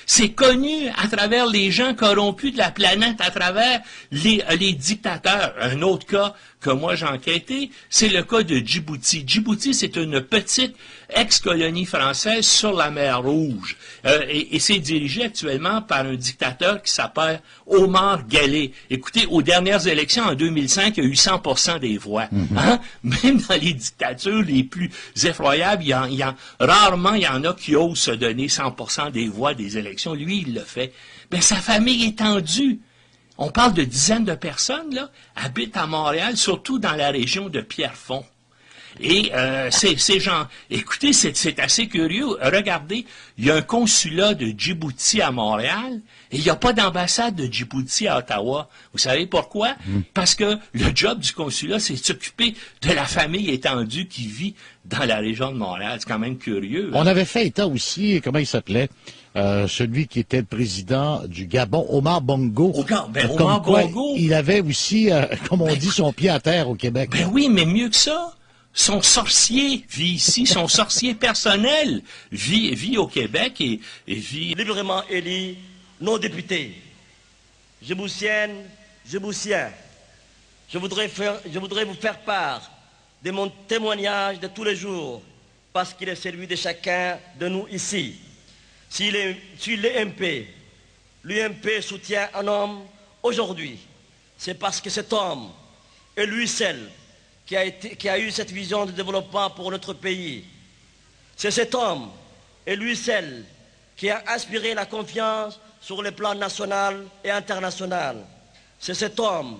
C'est connu à travers les gens corrompus de la planète, à travers les dictateurs. Un autre cas que moi j'ai enquêté, c'est le cas de Djibouti. Djibouti, c'est une petite ex-colonie française sur la mer Rouge. Et c'est dirigé actuellement par un dictateur qui s'appelle Omar Guelleh. Écoutez, aux dernières élections en 2005, il y a eu 100% des voix. Hein? Même dans les dictatures les plus effroyables, rarement il y en a qui osent se donner 100% des voix des élections. Lui, il le fait. Ben, sa famille étendue. On parle de dizaines de personnes, là, habitent à Montréal, surtout dans la région de Pierrefonds. Et ces gens, écoutez, c'est assez curieux. Regardez, il y a un consulat de Djibouti à Montréal et il n'y a pas d'ambassade de Djibouti à Ottawa. Vous savez pourquoi? Parce que le job du consulat, c'est de s'occuper de la famille étendue qui vit dans la région de Montréal. C'est quand même curieux. On avait fait état aussi, comment il s'appelait? Celui qui était le président du Gabon, Omar Bongo. Omar Bongo. Il avait aussi, comme on dit, son pied à terre au Québec. Ben oui, mais mieux que ça. Son sorcier vit ici, son sorcier personnel vit au Québec et vit librement élu nos députés. Djiboutiennes, Djiboutiens, je voudrais vous faire part de mon témoignage de tous les jours, parce qu'il est celui de chacun de nous ici. Si l'UMP soutient un homme aujourd'hui, c'est parce que cet homme est lui seul qui a eu cette vision de développement pour notre pays. C'est cet homme et lui seul qui a inspiré la confiance sur le plan national et international. C'est cet homme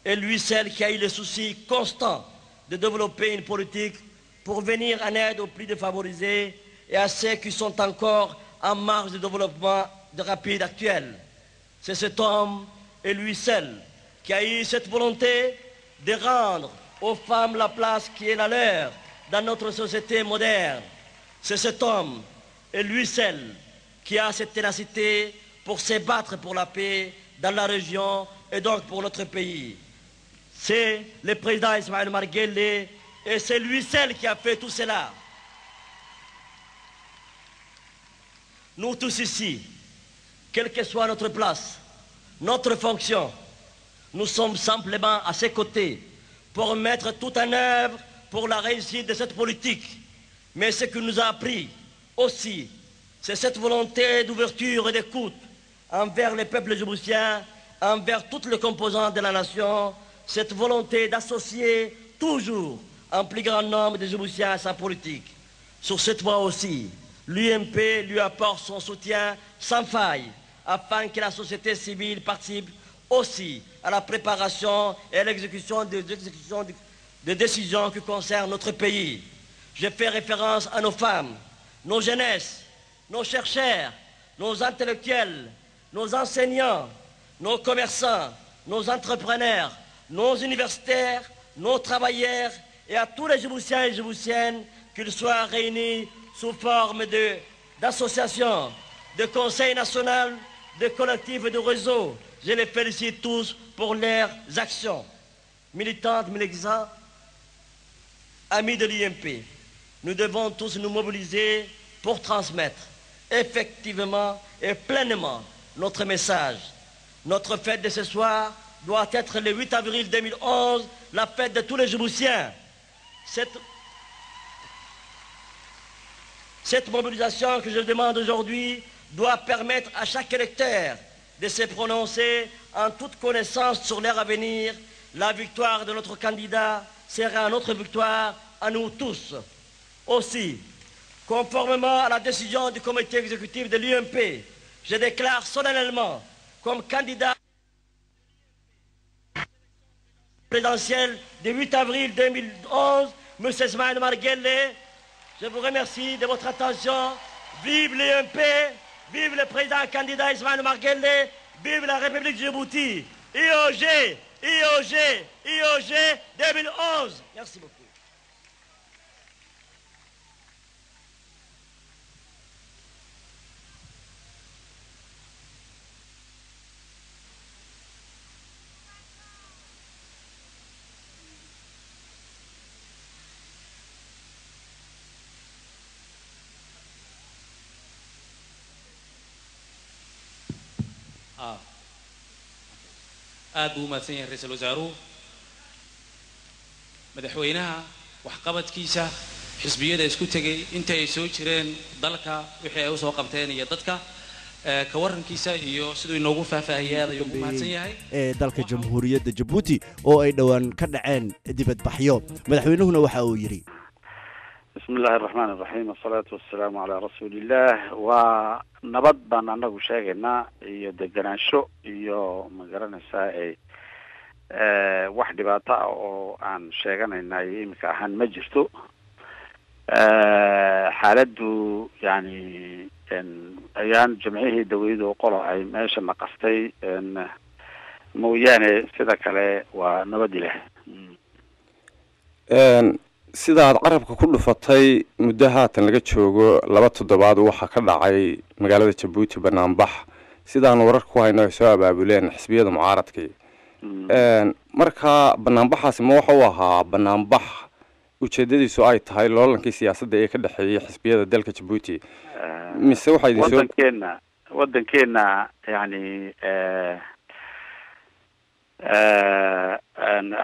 et lui seul qui a eu le souci constant de développer une politique pour venir en aide aux plus défavorisés et à ceux qui sont encore en marge de développement rapide actuel. C'est cet homme et lui seul qui a eu cette volonté de rendre aux femmes la place qui est la leur dans notre société moderne. C'est cet homme et lui seul qui a cette ténacité pour se battre pour la paix dans la région et donc pour notre pays. C'est le président Ismaël Omar Guelleh et c'est lui seul qui a fait tout cela. Nous tous ici, quelle que soit notre place, notre fonction, Nous sommes simplement à ses côtés pour mettre tout en œuvre pour la réussite de cette politique. Mais ce qui nous a appris aussi, c'est cette volonté d'ouverture et d'écoute envers les peuples djiboutiens, envers toutes les composantes de la nation, cette volonté d'associer toujours un plus grand nombre de Djiboutiens à sa politique. Sur cette voie aussi, l'UMP lui apporte son soutien sans faille afin que la société civile participe aussi à la préparation et à l'exécution des décisions qui concernent notre pays. Je fais référence à nos femmes, nos jeunesses, nos chercheurs, nos intellectuels, nos enseignants, nos commerçants, nos entrepreneurs, nos universitaires, nos travailleurs et à tous les Djiboutiens et Djiboutiennes, qu'ils soient réunis sous forme d'associations, de conseils nationaux, de collectifs et de réseaux. Je les félicite tous pour leurs actions. Militantes, militants, amis de l'IMP, nous devons tous nous mobiliser pour transmettre effectivement et pleinement notre message. Notre fête de ce soir doit être le 8 avril 2011, la fête de tous les Djiboutiens. Cette mobilisation que je demande aujourd'hui doit permettre à chaque électeur de se prononcer en toute connaissance sur leur avenir. La victoire de notre candidat sera notre victoire à nous tous. Aussi, conformément à la décision du comité exécutif de l'UMP, je déclare solennellement comme candidat présidentiel du 8 avril 2011, M. Ismaël Marguerite. Je vous remercie de votre attention. Vive l'UMP, vive le président candidat Ismaël Marguerite, vive la République de Djibouti. IOG, IOG, IOG 2011. Merci beaucoup. aad buu mahadsan yahay ra'iisul wasaaruhu madaxweynaha waxqabadkiisa xisbiyada isku tagay inta ay soo jireen dalka wixii ay u soo qabteen iyo dadka ka warankiisa iyo sidoo inoogu faahfaahiyay ayuu ku mahadsan yahay dalka jamhuuriyadda Djibouti oo ay dhawaan ka dhaceen dibadbaxyo madaxweynuhuna waxa uu yiri بسم الله الرحمن الرحيم والصلاة والسلام على رسول الله ونبض بان أنه شاقنا يدقناشو يو مقرنسا اي واحد باطا او عن شاقنا إنه يمكا أهان مجرتو حالدو يعني ان ايان جمعيه دويدو قولو اي ماشا نقصتي ان موياني سيدا كالي ونبضي له sida aad qarabka ku dhufatay muddo haatan laga joogo 2 toddobaad waxa ka dhacay magaalada Djibouti banaanbax sidaan wararka ku hayno soo abaabuleen xisbiyada mucaaradka marka banaanbaxaasi ma waxa uu ahaa banaanbax ujeedadiisu ay tahay loolanka siyaasadda ee ka dhaxeeyay xisbiyada dalka Djibouti mise waxa idin soo wadankeena yani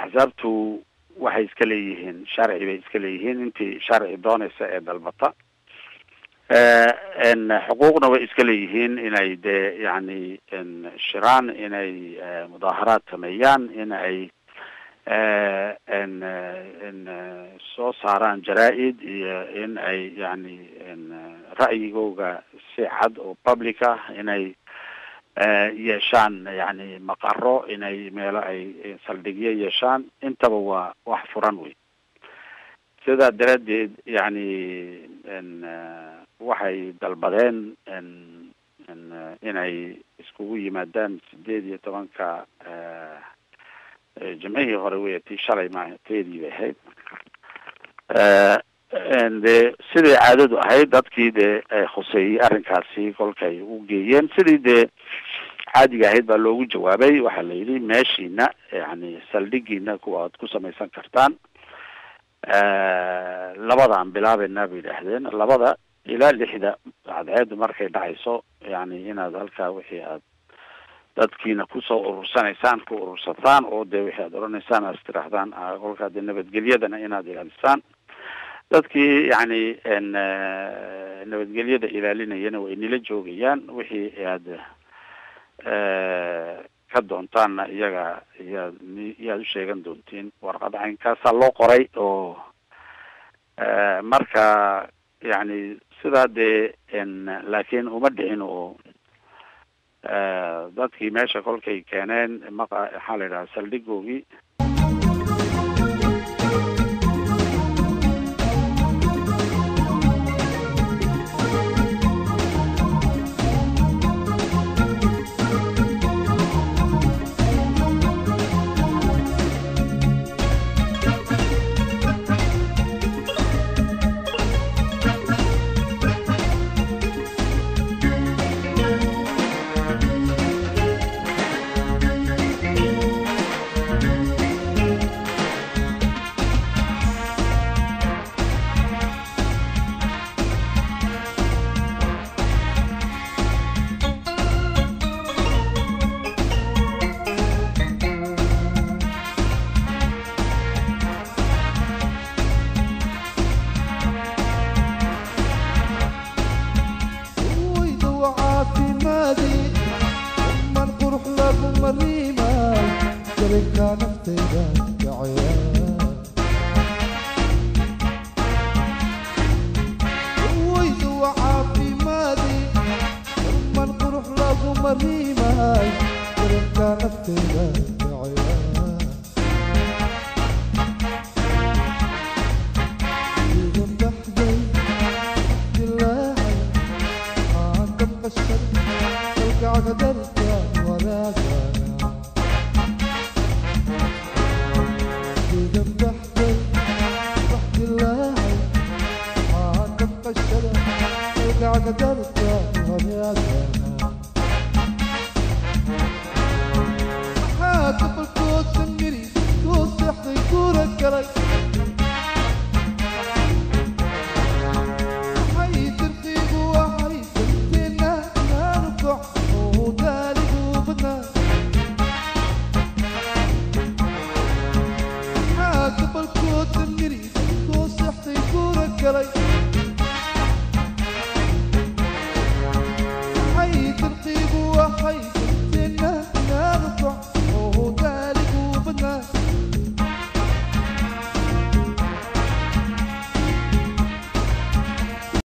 ahzaabtu waxay iska leeyihiin sharci bay iska leeyihiin intii sharci doonaysa ee dalbata xuquuqna way iska leeyihiin inay yani shiraan inay mudaaharaad sameeyaan inay soo saaraan jaraa'id iyo in ay yani ra'yigooga si cad oo public ah inay yeeshaan yani maqaro inay meelo ay saldhigyo yeeshaan intaba waa wax furan wey sida daradeed yani waxay dalbadeen inay iskugu yimaadaan 18 jamciyadii hore weeytii shalay maateedii bay ahayd sidii caadadu ahayd dadkii khuseeyay arrinkaasi kolkay u geeyeen sidii caadiga ahayd baa loogu jawaabay waxaa la yidhi meeshiina yani saldhigiina kuwa aad ku samaysan kartaan labadaan bilaabeynaa bay yidhaahdeen 2 ilaa 6 cadceedu markay dhacayso yani inaad halkaa wixii aad dadkiina kusoo urursanaysaan ku urursataan oo dee waxaad oranaysaan aad istirahdaan kolkaa dee nabadgelyadana inaad ilaalisaan dadkii yani nabadgelyada ilaalinayana way nila joogayaan wixii aad ka doontaanna iyaga iyaad u sheegan doontiin warqad caynkaasaa loo qoray oo marka yani sidaa dee laakiin uma dhicin oo dadkii meesha kolkay keeneen maxaa la yidhaha saldhigoogii قبل كوت المريض كوسحتي كورك قلي